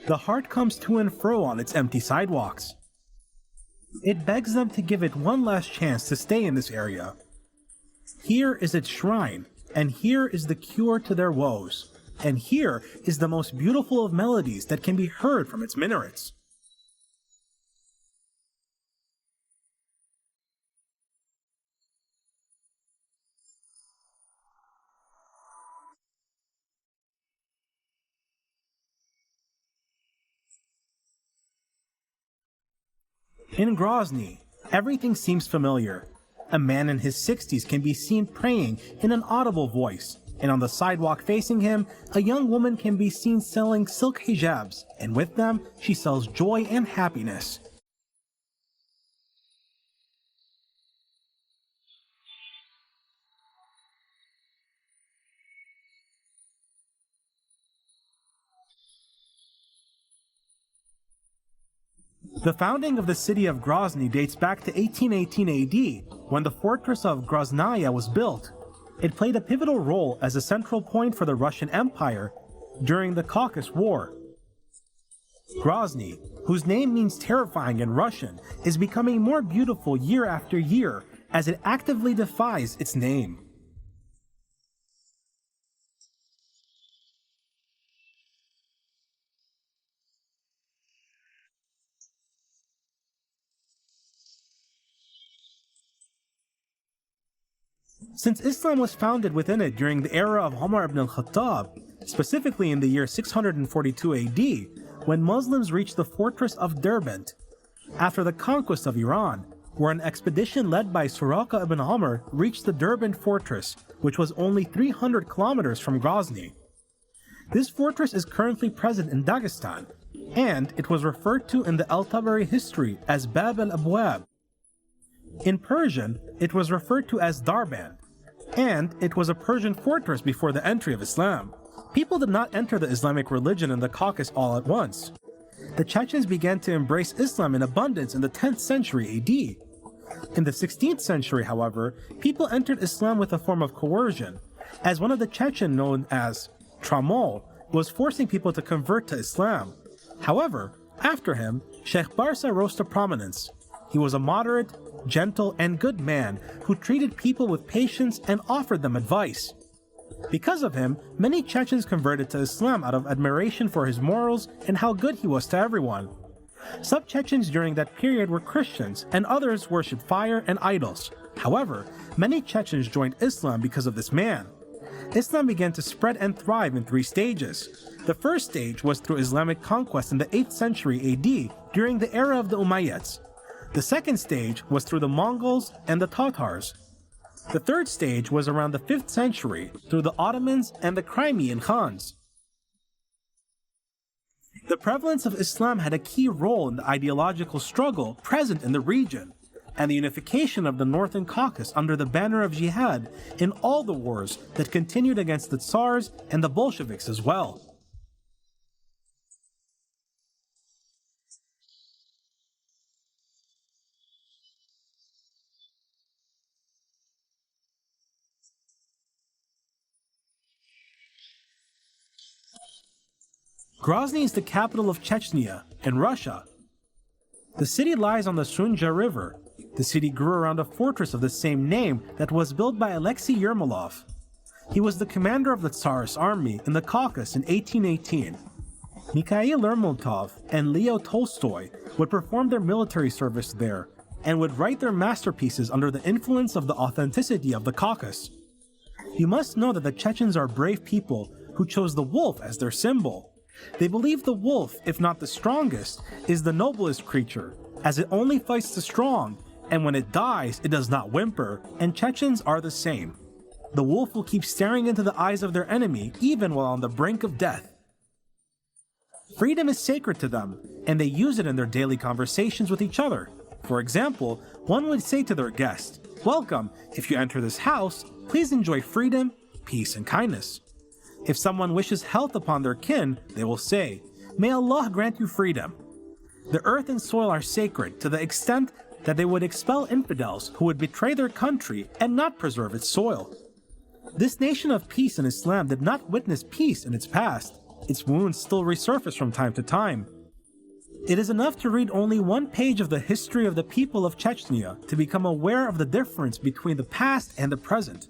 The heart comes to and fro on its empty sidewalks. It begs them to give it one last chance to stay in this area. Here is its shrine, and here is the cure to their woes, and here is the most beautiful of melodies that can be heard from its minarets. In Grozny, everything seems familiar. A man in his 60s can be seen praying in an audible voice, and on the sidewalk facing him, a young woman can be seen selling silk hijabs, and with them, she sells joy and happiness. The founding of the city of Grozny dates back to 1818 AD, when the fortress of Grozny was built. It played a pivotal role as a central point for the Russian Empire during the Caucasus War. Grozny, whose name means terrifying in Russian, is becoming more beautiful year after year as it actively defies its name. Since Islam was founded within it during the era of Umar ibn al-Khattab, specifically in the year 642 AD, when Muslims reached the fortress of Derbent, after the conquest of Iran, where an expedition led by Suraka ibn Amr reached the Derbent fortress, which was only 300 kilometers from Grozny. This fortress is currently present in Dagestan, and it was referred to in the Al-Tabari history as Bab al-Abwab. In Persian, it was referred to as Darband, and it was a Persian fortress before the entry of Islam. People did not enter the Islamic religion in the Caucasus all at once. The Chechens began to embrace Islam in abundance in the 10th century AD. In the 16th century, however, people entered Islam with a form of coercion, as one of the Chechen known as Tramol was forcing people to convert to Islam. However, after him, Sheikh Barsa rose to prominence. He was a moderate, gentle, and good man who treated people with patience and offered them advice. Because of him, many Chechens converted to Islam out of admiration for his morals and how good he was to everyone. Some Chechens during that period were Christians, and others worshipped fire and idols. However, many Chechens joined Islam because of this man. Islam began to spread and thrive in 3 stages. The first stage was through Islamic conquest in the 8th century AD during the era of the Umayyads. The second stage was through the Mongols and the Tatars. The third stage was around the 5th century through the Ottomans and the Crimean Khans. The prevalence of Islam had a key role in the ideological struggle present in the region, and the unification of the Northern Caucasus under the banner of jihad in all the wars that continued against the Tsars and the Bolsheviks as well. Grozny is the capital of Chechnya, in Russia. The city lies on the Sunja River. The city grew around a fortress of the same name that was built by Alexei Yermolov. He was the commander of the Tsarist army in the Caucasus in 1818. Mikhail Lermontov and Leo Tolstoy would perform their military service there and would write their masterpieces under the influence of the authenticity of the Caucasus. You must know that the Chechens are brave people who chose the wolf as their symbol. They believe the wolf, if not the strongest, is the noblest creature, as it only fights the strong, and when it dies, it does not whimper, and Chechens are the same. The wolf will keep staring into the eyes of their enemy, even while on the brink of death. Freedom is sacred to them, and they use it in their daily conversations with each other. For example, one would say to their guest, "Welcome, if you enter this house, please enjoy freedom, peace, and kindness." If someone wishes health upon their kin, they will say, "May Allah grant you freedom." The earth and soil are sacred to the extent that they would expel infidels who would betray their country and not preserve its soil. This nation of peace in Islam did not witness peace in its past, its wounds still resurface from time to time. It is enough to read only one page of the history of the people of Chechnya to become aware of the difference between the past and the present.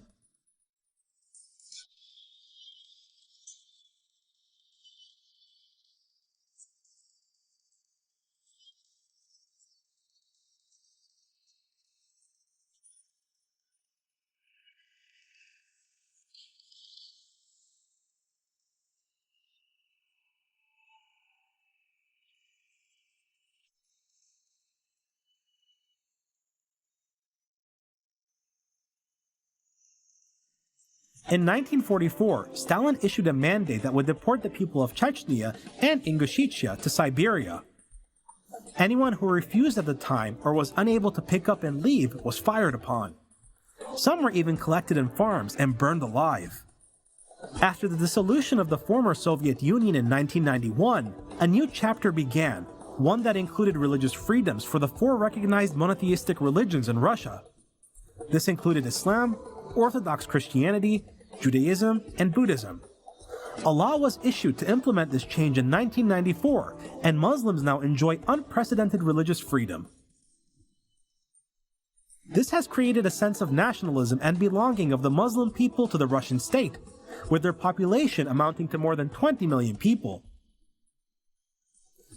In 1944, Stalin issued a mandate that would deport the people of Chechnya and Ingushetia to Siberia. Anyone who refused at the time or was unable to pick up and leave was fired upon. Some were even collected in farms and burned alive. After the dissolution of the former Soviet Union in 1991, a new chapter began, one that included religious freedoms for the 4 recognized monotheistic religions in Russia. This included Islam, Orthodox Christianity, Judaism, and Buddhism. A law was issued to implement this change in 1994, and Muslims now enjoy unprecedented religious freedom. This has created a sense of nationalism and belonging of the Muslim people to the Russian state, with their population amounting to more than 20 million people.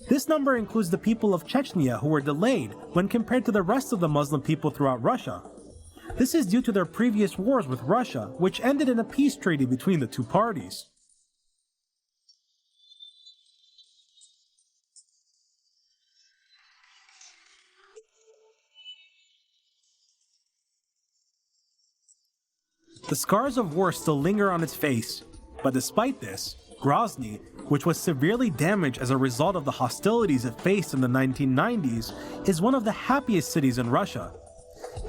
This number includes the people of Chechnya who were delayed when compared to the rest of the Muslim people throughout Russia. This is due to their previous wars with Russia, which ended in a peace treaty between the two parties. The scars of war still linger on its face, but despite this, Grozny, which was severely damaged as a result of the hostilities it faced in the 1990s, is one of the happiest cities in Russia.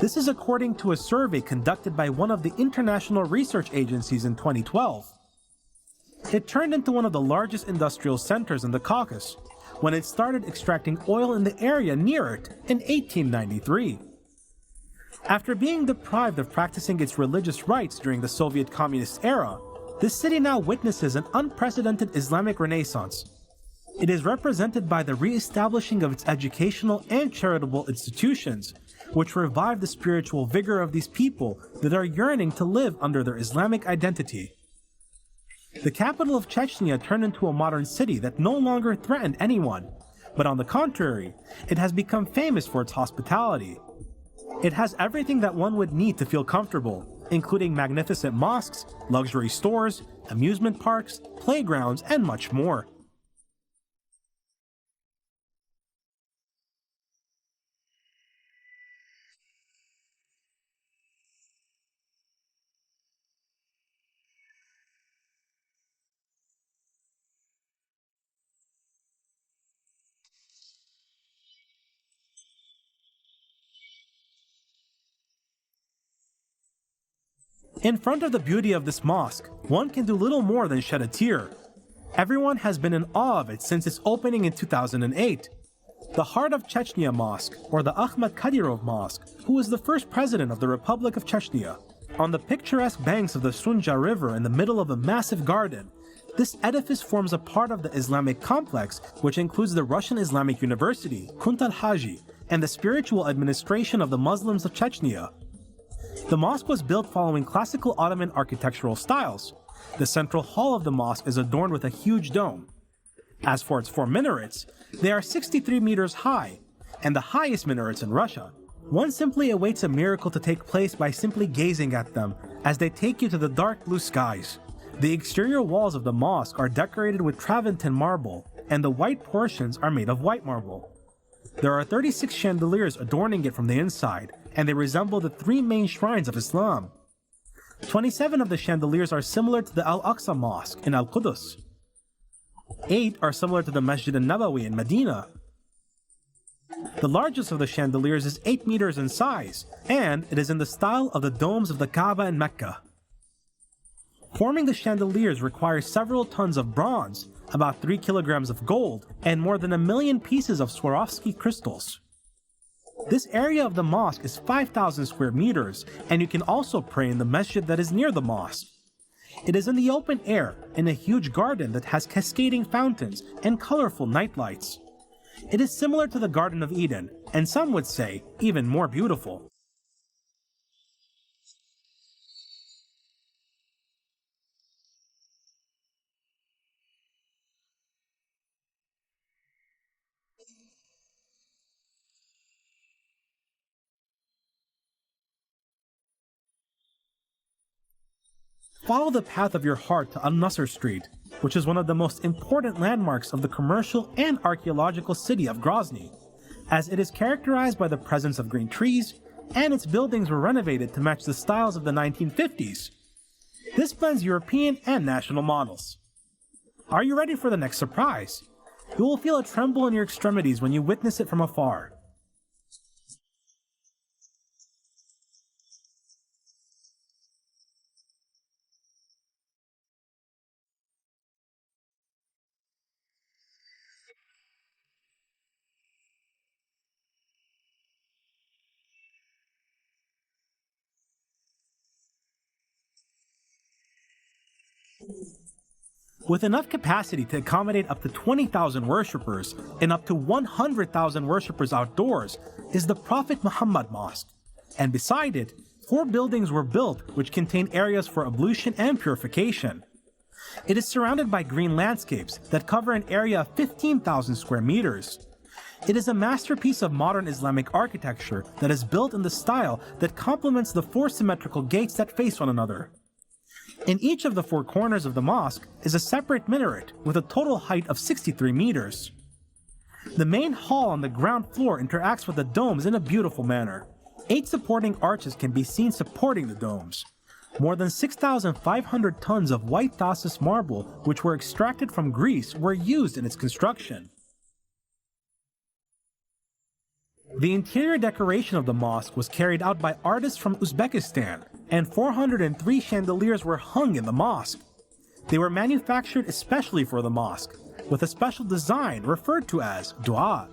This is according to a survey conducted by one of the international research agencies in 2012. It turned into one of the largest industrial centers in the Caucasus when it started extracting oil in the area near it in 1893. After being deprived of practicing its religious rites during the Soviet Communist era, this city now witnesses an unprecedented Islamic renaissance. It is represented by the re-establishing of its educational and charitable institutions, which revive the spiritual vigor of these people that are yearning to live under their Islamic identity. The capital of Chechnya turned into a modern city that no longer threatened anyone, but on the contrary, it has become famous for its hospitality. It has everything that one would need to feel comfortable, including magnificent mosques, luxury stores, amusement parks, playgrounds, and much more. In front of the beauty of this mosque, one can do little more than shed a tear. Everyone has been in awe of it since its opening in 2008. The Heart of Chechnya Mosque, or the Ahmad Kadyrov Mosque, who was the first president of the Republic of Chechnya. On the picturesque banks of the Sunja River in the middle of a massive garden, this edifice forms a part of the Islamic complex, which includes the Russian Islamic University, Kunt al-Haji, and the spiritual administration of the Muslims of Chechnya. The mosque was built following classical Ottoman architectural styles. The central hall of the mosque is adorned with a huge dome. As for its 4 minarets, they are 63 meters high, and the highest minarets in Russia. One simply awaits a miracle to take place by simply gazing at them, as they take you to the dark blue skies. The exterior walls of the mosque are decorated with Traventin marble, and the white portions are made of white marble. There are 36 chandeliers adorning it from the inside, and they resemble the 3 main shrines of Islam. 27 of the chandeliers are similar to the Al-Aqsa Mosque in Al-Qudus. 8 are similar to the Masjid al-Nabawi in Medina. The largest of the chandeliers is 8 meters in size, and it is in the style of the domes of the Kaaba in Mecca. Forming the chandeliers requires several tons of bronze, about 3 kilograms of gold, and more than 1 million pieces of Swarovski crystals. This area of the mosque is 5,000 square meters, and you can also pray in the masjid that is near the mosque. It is in the open air, in a huge garden that has cascading fountains and colorful nightlights. It is similar to the Garden of Eden, and some would say even more beautiful. Follow the path of your heart to Al-Nasr Street, which is one of the most important landmarks of the commercial and archaeological city of Grozny, as it is characterized by the presence of green trees, and its buildings were renovated to match the styles of the 1950s. This blends European and national models. Are you ready for the next surprise? You will feel a tremble in your extremities when you witness it from afar. With enough capacity to accommodate up to 20,000 worshippers and up to 100,000 worshippers outdoors is the Prophet Muhammad Mosque, and beside it, 4 buildings were built which contain areas for ablution and purification. It is surrounded by green landscapes that cover an area of 15,000 square meters. It is a masterpiece of modern Islamic architecture that is built in the style that complements the 4 symmetrical gates that face one another. In each of the 4 corners of the mosque is a separate minaret with a total height of 63 meters. The main hall on the ground floor interacts with the domes in a beautiful manner. 8 supporting arches can be seen supporting the domes. More than 6,500 tons of white Thasos marble, which were extracted from Greece, were used in its construction. The interior decoration of the mosque was carried out by artists from Uzbekistan, and 403 chandeliers were hung in the mosque. They were manufactured especially for the mosque, with a special design referred to as dua.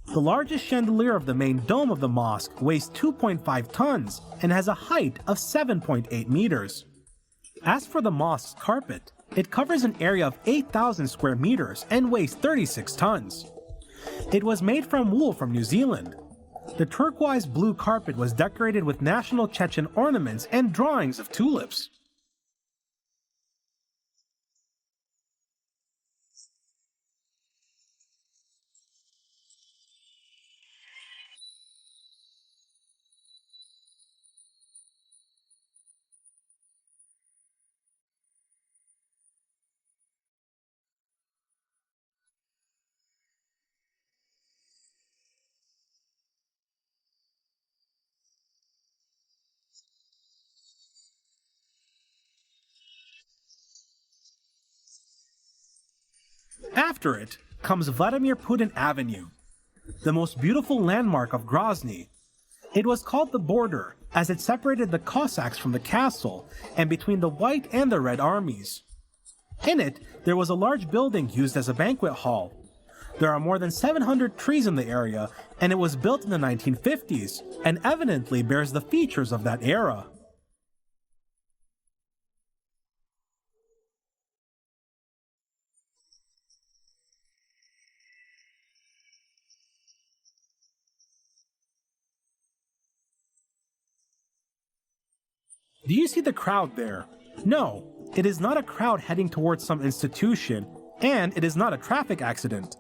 The largest chandelier of the main dome of the mosque weighs 2.5 tons and has a height of 7.8 meters. As for the mosque's carpet, it covers an area of 8,000 square meters and weighs 36 tons. It was made from wool from New Zealand. The turquoise blue carpet was decorated with national Chechen ornaments and drawings of tulips. After it comes Vladimir Putin Avenue, the most beautiful landmark of Grozny. It was called the border as it separated the Cossacks from the castle and between the White and the Red armies. In it, there was a large building used as a banquet hall. There are more than 700 trees in the area, and it was built in the 1950s and evidently bears the features of that era. Do you see the crowd there? No, it is not a crowd heading towards some institution, and it is not a traffic accident.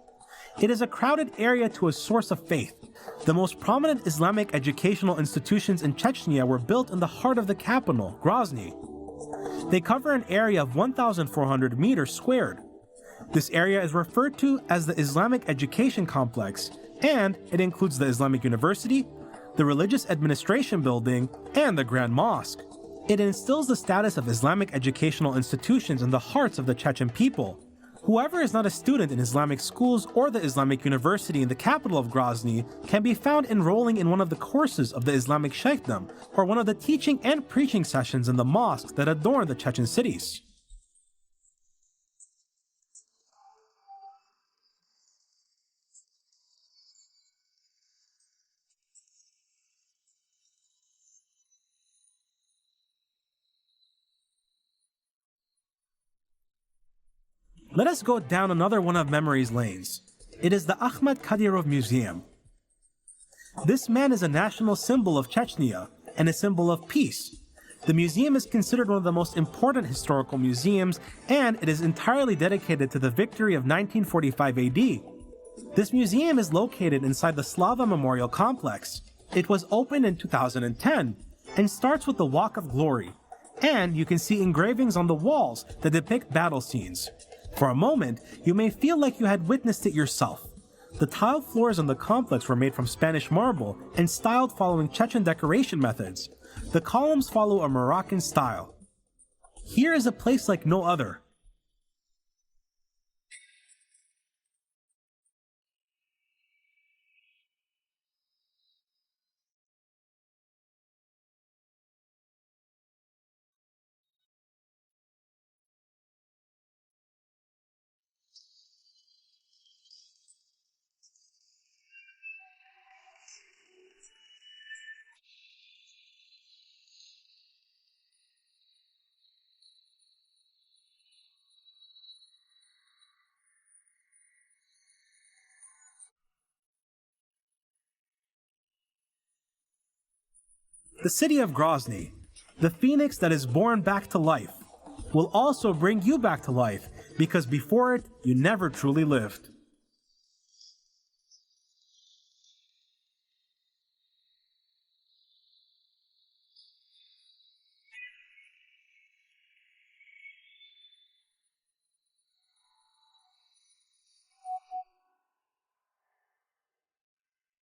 It is a crowded area to a source of faith. The most prominent Islamic educational institutions in Chechnya were built in the heart of the capital, Grozny. They cover an area of 1,400 meters squared. This area is referred to as the Islamic Education Complex, and it includes the Islamic University, the Religious Administration Building, and the Grand Mosque. It instills the status of Islamic educational institutions in the hearts of the Chechen people. Whoever is not a student in Islamic schools or the Islamic University in the capital of Grozny can be found enrolling in one of the courses of the Islamic Sheikhdom or one of the teaching and preaching sessions in the mosques that adorn the Chechen cities. Let us go down another one of memory's lanes. It is the Ahmad Kadyrov Museum. This man is a national symbol of Chechnya and a symbol of peace. The museum is considered one of the most important historical museums, and it is entirely dedicated to the victory of 1945 AD. This museum is located inside the Slava Memorial Complex. It was opened in 2010 and starts with the Walk of Glory, and you can see engravings on the walls that depict battle scenes. For a moment, you may feel like you had witnessed it yourself. The tiled floors in the complex were made from Spanish marble and styled following Chechen decoration methods. The columns follow a Moroccan style. Here is a place like no other. The city of Grozny, the phoenix that is born back to life, will also bring you back to life because before it, you never truly lived.